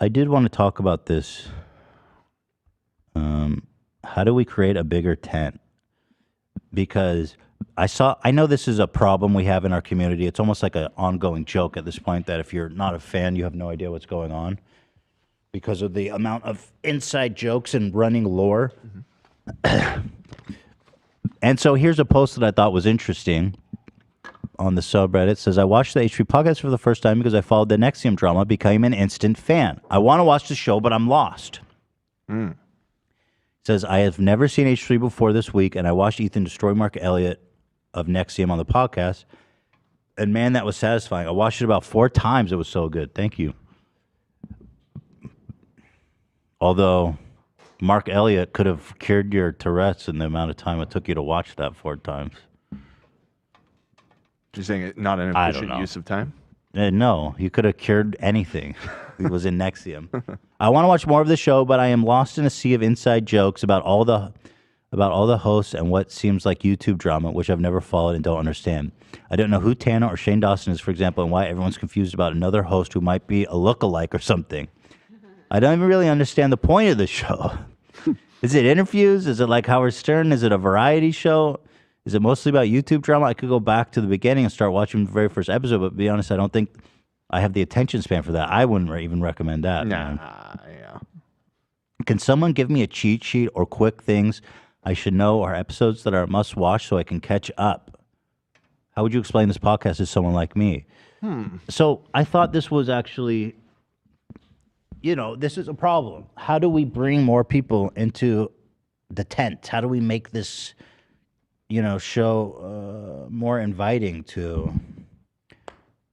I did want to talk about this. How do we create a bigger tent? Because I know this is a problem we have in our community. It's almost like an ongoing joke at this point that if you're not a fan, you have no idea what's going on because of the amount of inside jokes and running lore. And so here's a post that I thought was interesting on the subreddit. It says, I watched the H3 podcast for the first time because I followed the Nexium drama, became an instant fan. I want to watch the show, but I'm lost. It says, I have never seen H3 before this week, and I watched Ethan destroy Mark Elliott of Nexium on the podcast. And man, that was satisfying. I watched it about 4 times. It was so good. Thank you. Although Mark Elliott could have cured your Tourette's in the amount of time it took you to watch that 4 times. You're saying it not an efficient use of time? No, you could have cured anything. It was in Nexium. I want to watch more of the show, but I am lost in a sea of inside jokes about all the hosts and what seems like YouTube drama, which I've never followed and don't understand. I don't know who Tana or Shane Dawson is, for example, and why everyone's confused about another host who might be a lookalike or something. I don't even really understand the point of the show. Is it interviews? Is it like Howard Stern? Is it a variety show? Is it mostly about YouTube drama? I could go back to the beginning and start watching the very first episode, but to be honest, I don't think I have the attention span for that. I wouldn't even recommend that. Yeah. Can someone give me a cheat sheet or quick things I should know or episodes that are must watch so I can catch up? How would you explain this podcast to someone like me? So I thought this was actually, this is a problem. How do we bring more people into the tent? How do we make this, show more inviting to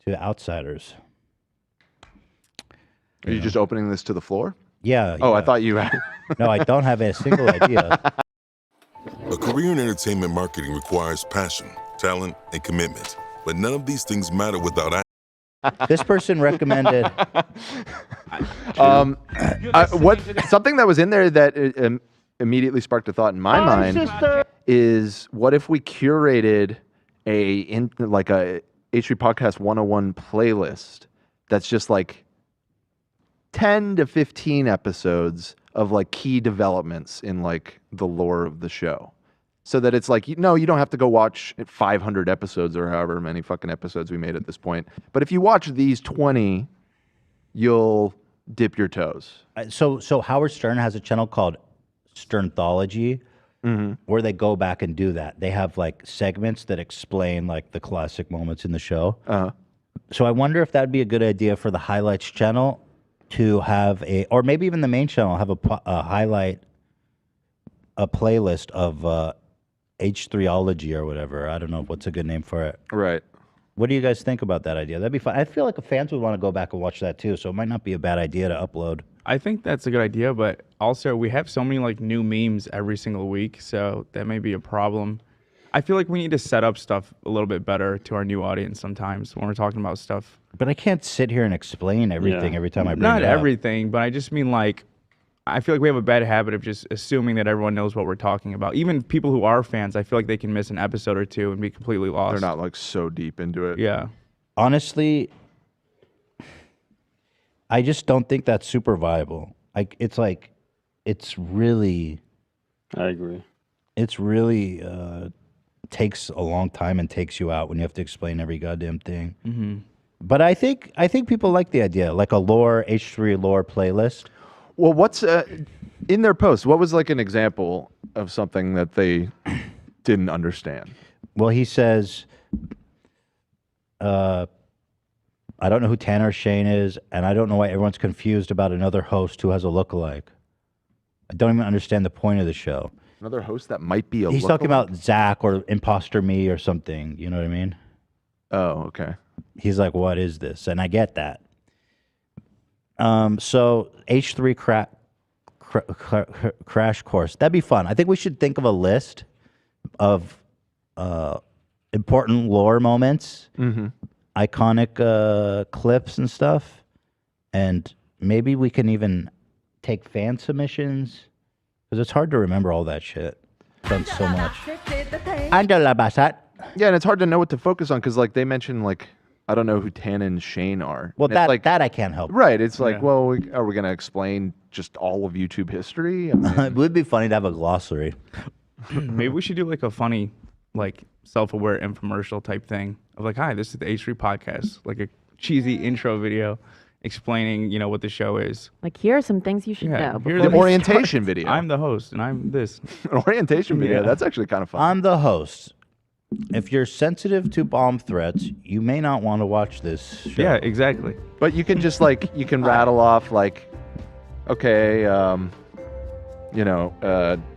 outsiders? Are you just opening this to the floor? Yeah. Oh, I thought you had. No, I don't have a single idea. A career in entertainment marketing requires passion, talent, and commitment. But none of these things matter without This person recommended. Something that was in there that immediately sparked a thought in my mind is, what if we curated a H3 Podcast 101 playlist that's just like 10 to 15 episodes of like key developments in like the lore of the show, so that it's like, you don't have to go watch 500 episodes or however many fucking episodes we made at this point. But if you watch these 20, you'll dip your toes. So Howard Stern has a channel called Sternthology, where they go back and do that. They have like segments that explain like the classic moments in the show. So I wonder if that'd be a good idea for the highlights channel to have or maybe even the main channel have a playlist of H3ology or whatever. I don't know what's a good name for it. Right. What do you guys think about that idea? That'd be fun. I feel like the fans would want to go back and watch that too, so it might not be a bad idea to upload. I think that's a good idea, but also we have so many like new memes every single week, so that may be a problem. I feel like we need to set up stuff a little bit better to our new audience sometimes when we're talking about stuff. But I can't sit here and explain everything every time I bring it up. Not everything, but I just mean like, I feel like we have a bad habit of just assuming that everyone knows what we're talking about. Even people who are fans, I feel like they can miss an episode or two and be completely lost. They're not like so deep into it. Yeah. Honestly, I just don't think that's super viable. It's really. I agree. It's really takes a long time and takes you out when you have to explain every goddamn thing. But I think people like the idea, like a H3 lore playlist. Well, what's in their post? What was like an example of something that they didn't understand? Well, he says, I don't know who Tanner Shane is, and I don't know why everyone's confused about another host who has a lookalike. I don't even understand the point of the show. Another host that might be a He's talking about Zach or Imposter Me or something. You know what I mean? Oh, okay. He's like, what is this? And I get that. So H3 crash course. That'd be fun. I think we should think of a list of important lore moments, iconic clips and stuff. And maybe we can even take fan submissions. Because it's hard to remember all that shit. Done so much. Yeah, and it's hard to know what to focus on because, like, they mentioned like I don't know who Tana and Shane are. Well, And it's like, that I can't help. right. It's like, Yeah. well, are we going to explain just all of YouTube history? I mean, It would be funny to have a glossary. Maybe we should do like a funny, like self-aware infomercial type thing of like, hi, this is the H3 podcast, like a cheesy intro video explaining, what the show is. Like, here are some things you should Yeah, know. here's before the we orientation video. I'm the host and I'm this. An orientation video. Yeah. That's actually kind of fun. I'm the host. If you're sensitive to bomb threats, you may not want to watch this show. Yeah, exactly. But you can just like, you can rattle off like, okay,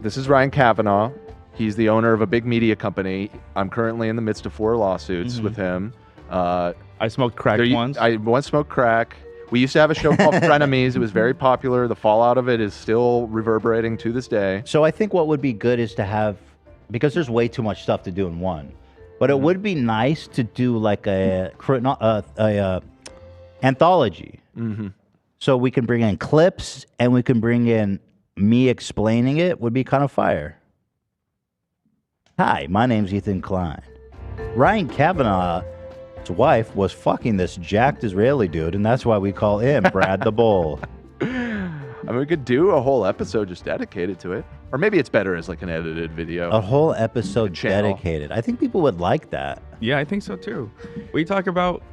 this is Ryan Kavanaugh. He's the owner of a big media company. I'm currently in the midst of 4 lawsuits with him. I smoked crack once. I once smoked crack. We used to have a show called Frenemies. It was very popular. The fallout of it is still reverberating to this day. So I think what would be good is to have, because there's way too much stuff to do in one, but it would be nice to do like a anthology. Mm-hmm. So we can bring in clips and we can bring in me explaining it. Would be kind of fire. Hi, my name's Ethan Klein. Ryan Kavanaugh's wife was fucking this jacked Israeli dude, and that's why we call him Brad the Bull. I mean, we could do a whole episode just dedicated to it. Or maybe it's better as like an edited video. A whole episode channel. dedicated. I think people would like that. Yeah, I think so too. We talk about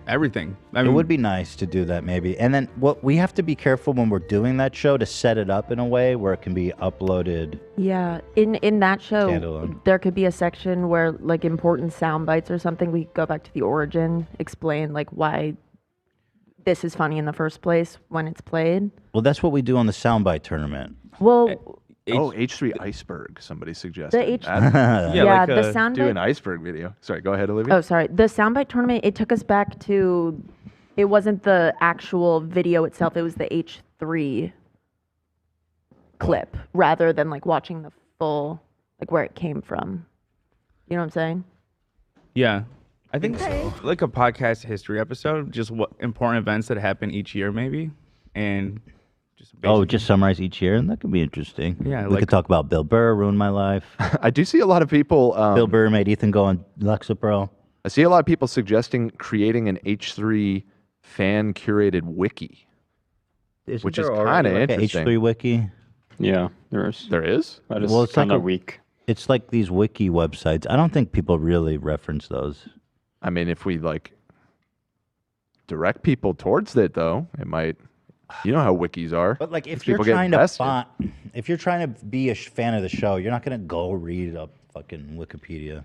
everything. I It mean, would be nice to do that maybe. And then what we have to be careful when we're doing that show to set it up in a way where it can be uploaded. Yeah, in that show, Standalone. there could be a section where like important sound bites or something. We go back to the origin, explain like why this is funny in the first place when it's played. Well, that's what we do on the soundbite tournament. Well, H3 Iceberg, somebody suggested. the H, That'd yeah, like the a- sound do bite. an iceberg video. Sorry, go ahead, Olivia. Oh, sorry. The soundbite tournament, it took us back to, it wasn't the actual video itself, it was the H3 clip rather than like watching the full, like where it came from. You know what I'm saying? yeah. I think like a podcast history episode, just what important events that happen each year, maybe, and just Just summarize each year, and that could be interesting. Yeah, we like- could talk about Bill Burr ruined my life. I do see a lot of people. Bill Burr made Ethan go on Lexapro. I see a lot of people suggesting creating an H3 fan curated wiki. Isn't Which is there already kinda like a interesting. H3 wiki. Yeah, there is. There is? That is Well, it's like kind of a- weak. It's like these wiki websites. I don't think people really reference those. I mean, if we like direct people towards it, though, it might. You know how wikis are. But like, if These you're people get trying to invested. if you're trying to be a fan of the show, you're not going to go read up fucking Wikipedia.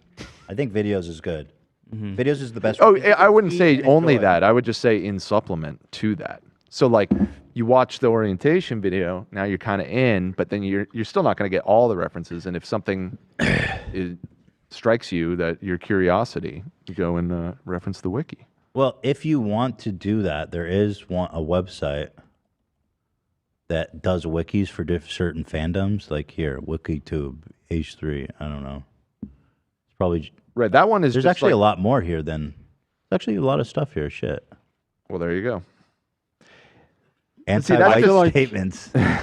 I think videos is good. Videos is the best. Oh, way. I wouldn't say And only enjoy. that. I would just say in supplement to that. So like, you watch the orientation video, now you're kind of in, but then you're still not going to get all the references. And if something strikes you that your curiosity, you go and reference the wiki. Well, if you want to do that, there is a website that does wikis for certain fandoms. Like here, WikiTube, H3. I don't know. It's probably Right, that one is there's just actually a like- lot more here than. There's actually a lot of stuff here. Shit. Well, there you go. see, that's Anti-white just like- statements. Yeah.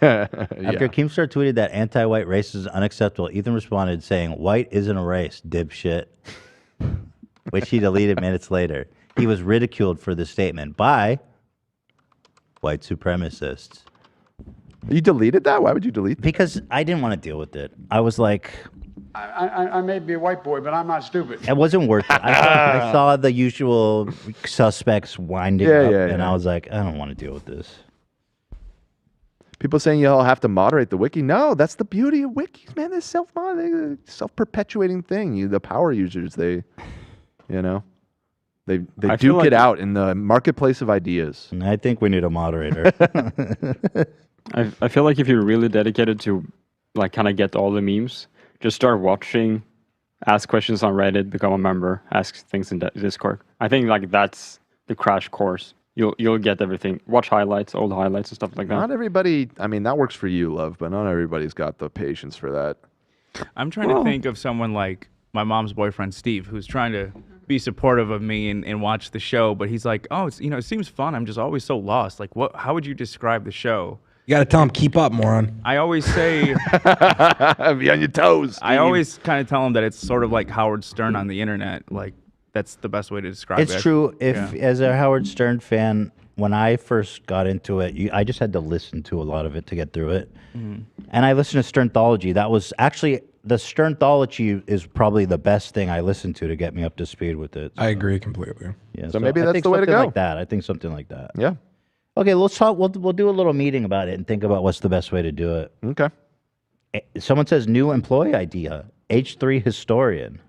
After Keemstar tweeted that anti-white racism is unacceptable, Ethan responded saying, "White isn't a race, dipshit," which he deleted minutes later. He was ridiculed for this statement by white supremacists You deleted that? Why would you delete that? because I didn't want to deal with it. I was like, I may be a white boy, but I'm not stupid. it wasn't worth it. I saw the usual suspects winding Yeah, up, yeah, and yeah. I was like, I don't want to deal with this. People saying you'll have to moderate the wiki. No, that's the beauty of wikis, man. This self-perpetuating thing. The power users, they I feel duke like- it out in the marketplace of ideas. And I think we need a moderator. I feel like if you're really dedicated to like kind of get all the memes, just start watching, ask questions on Reddit, become a member, ask things in Discord. I think like that's the crash course. You'll get everything. Watch highlights, old highlights and stuff like that. Not everybody. I mean, that works for you, love, but not everybody's got the patience for that. I'm trying to think of someone like my mom's boyfriend Steve, who's trying to be supportive of me and watch the show, but he's like, oh, it's, it seems fun. I'm just always so lost. Like, what? How would you describe the show? You got to tell him, keep up, moron. I always say, Be on your toes. I Steve. always kind of tell him that it's sort of like Howard Stern on the internet. Like, that's the best way to describe it. It's true. As a Howard Stern fan, when I first got into it, I just had to listen to a lot of it to get through it. And I listened to Sternthology. That was actually the Sternthology is probably the best thing I listened to get me up to speed with it. So. I agree completely. Yeah, So maybe I that's think the way to something go. Like that. I think something like that. Yeah. Okay, let's talk. We'll do a little meeting about it and think about what's the best way to do it. Okay. Someone says new employee idea. H3 historian.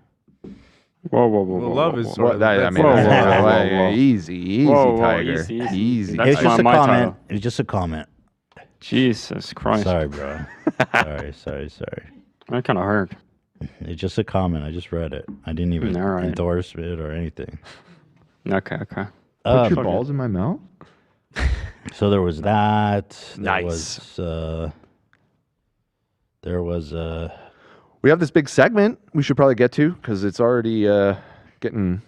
Whoa. Well, love is whoa. sort of the best. Whoa. Easy, Whoa, Tiger. easy. Easy. That's It's just a my comment. title. It's just a comment. Jesus Christ. Sorry, bro. sorry. That kind of hurt. It's just a comment. I just read it. I didn't even All right. endorse it or anything. Okay. Put your balls in my mouth? So there was that. Nice. There was We have this big segment we should probably get to because it's already getting.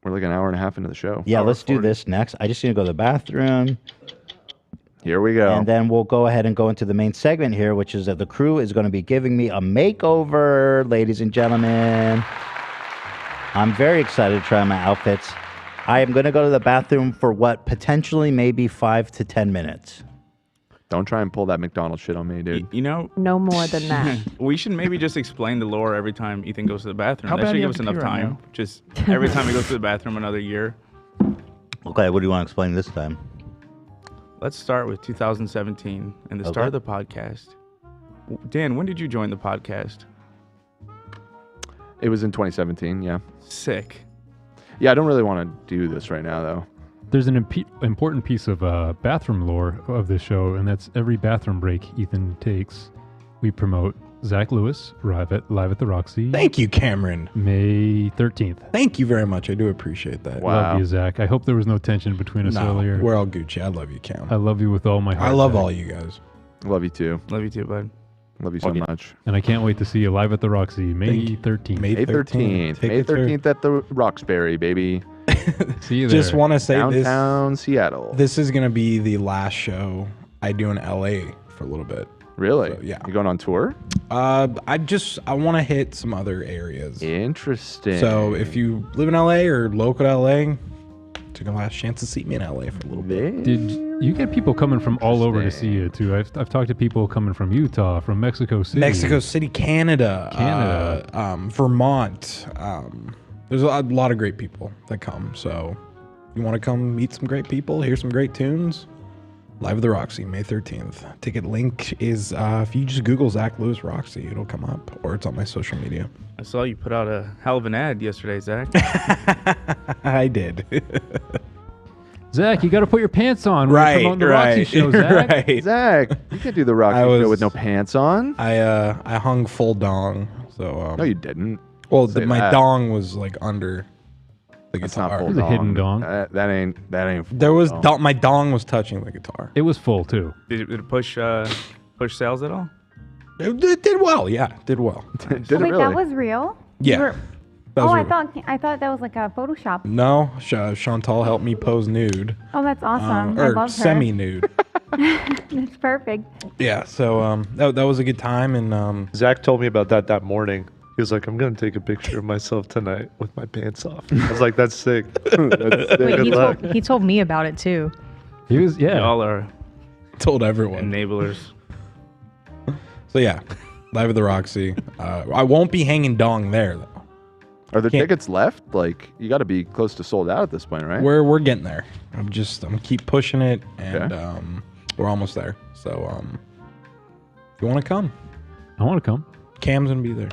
We're like an hour and a half into the show. yeah. Let's do this next. I just need to go to the bathroom, Here we go. and then we'll go ahead and go into the main segment here, which is that the crew is going to be giving me a makeover, ladies and gentlemen. I'm very excited to try my outfits. I am going to go to the bathroom for what potentially maybe 5 to 10 minutes. Don't try and pull that McDonald's shit on me, dude. You know, No more than that. we should maybe just explain the lore every time Ethan goes to the bathroom. How That bad should do you give have us to enough pee right time. now? Just every time he goes to the bathroom another year. Okay, what do you want to explain this time? Let's start with 2017 and the start of the podcast. Dan, when did you join the podcast? It was in 2017, yeah. Sick. Yeah, I don't really want to do this right now, though. There's an important piece of bathroom lore of this show, and that's every bathroom break Ethan takes, we promote Zach Lewis live at the Roxy. Thank you, Cameron. May 13th. Thank you very much. I do appreciate that. Wow. Love you, Zach. I hope there was no tension between us earlier. We're all Gucci. I love you, Cam. I love you with all my heart. I love Zach. all you guys. Love you too. Love you too, bud. Love you so much. And I can't wait to see you live at the Roxy, May 13th. May 13th. Take May it through. 13th at the Roxbury, baby. See you there. Just want to say Downtown Seattle. this is going to be the last show I do in LA for a little bit. Really? So, yeah. You going on tour? I want to hit some other areas. Interesting. So if you live in LA or local to LA, took a last chance to see me in LA for a little bit. Did you get people coming from all over to see you too? I've talked to people coming from Utah, from Mexico City, Canada, Vermont. There's a lot of great people that come. So if you want to come meet some great people, hear some great tunes, live at the Roxy, May 13th. Ticket link is, if you just Google Zach Lewis Roxy, it'll come up, or it's on my social media. I saw you put out a hell of an ad yesterday, Zach. I did. Zach, you got to put your pants on. When you're promoting the Roxy show, Zach. right. Zach, you can't do the Roxy show with no pants on. I hung full dong. So No, you didn't. well, Say my that. dong was like under the That's guitar. not full It was a dong. hidden dong. That ain't. Full There was dong. my dong was touching the guitar. It was full too. Did it push sales at all? It did well. Yeah, did well. Did it Wait, really? that was real? Yeah. You were- That was oh, real. I thought that was like a Photoshop. No, Chantal helped me pose nude. Oh, that's awesome. I Or love her. semi-nude. That's perfect. Yeah, so that was a good time, and Zach told me about that morning. He was like, I'm going to take a picture of myself tonight with my pants off. I was like, that's sick. That's sick. Wait, Good luck. he told me about it too. He was, yeah. Y'all are told everyone. enablers. So yeah, live at the Roxy. I won't be hanging dong there though. Are there Can't- tickets left? Like, you got to be close to sold out at this point, right? We're getting there. I'm keep pushing it, and Okay. we're almost there. So if you want to come, I want to come. Cam's gonna be there.